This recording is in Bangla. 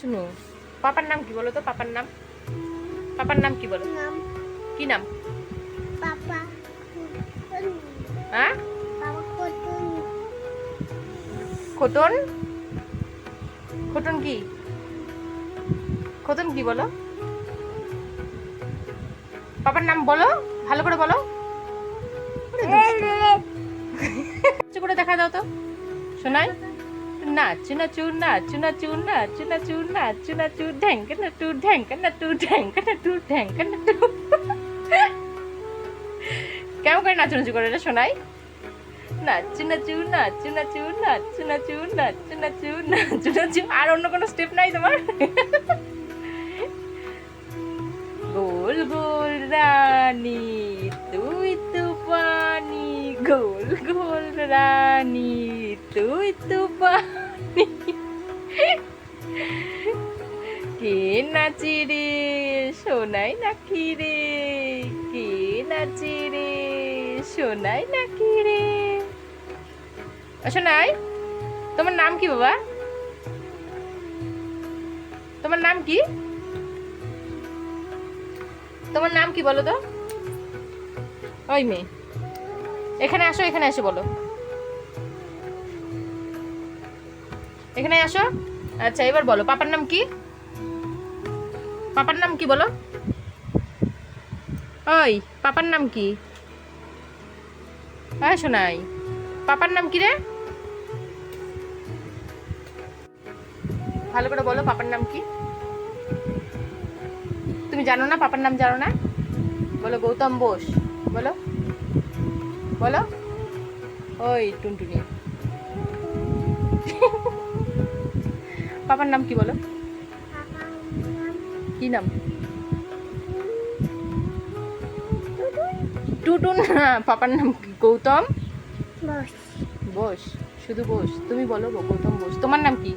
শুনো, পাপার নাম কি বলো তো? পাপার নাম, পাপার নাম কি বলো? নাম কি নাম? পাপা কোন হ্যাঁ, পাপা কোন খোটন। খোটন কি? খোটন কি বলো? পাপার নাম বলো, ভালো করে বলো। ওরে দুষ্টু। উঁচু করে দেখা দাও তো, শোনাই। নাচু নাচু নাচু নাচু নাচু নাচু নাচু নাচু ঢ্যাঙ্কা নাটু ঢ্যাঙ্কা নাটু ঢ্যাঙ্কা নাটু ঢ্যাঙ্কা নাটু। কেমন করে নাচু করে এটা শোনাই? নাচু নাচু নাচু নাচু নাচু নাচু নাচু নাচু নাচু নাচু। আর অন্য কোনো স্টেপ নাই তোমার? গোল গোল রানী তুই তো পানি, গোল গোল রানী তুই তো পানি। কে নাচে রে সোনাই নাকি রে, কে নাচে রে সোনাই নাকি রে। সোনাই, তোমার নাম কি বাবা? তোমার নাম কি? তোমার নাম কি বলো তো? ওই মেয়ে, এখানে আসো, এখানে এসে বলো, এখানে আসো। আচ্ছা এবার বলো পাপার নাম কি? পাপার নাম কি বলো? ওই পাপার নাম কি? হ্যাঁ শোনাই, পাপার নাম কি রে? ভালো করে বলো পাপার নাম কি? তুমি জানো না? পাপার নাম জানো না? বলো গৌতম বোস। বলো বলো। ওই টুনটুনি, পাপার নাম কি বলো? পাপা নাম কি নাম? টুটুন না, পাপার নাম কি? গৌতম বস বোস, শুধু বোস। তুমি বলো গৌতম বোস। তোমার নাম কি?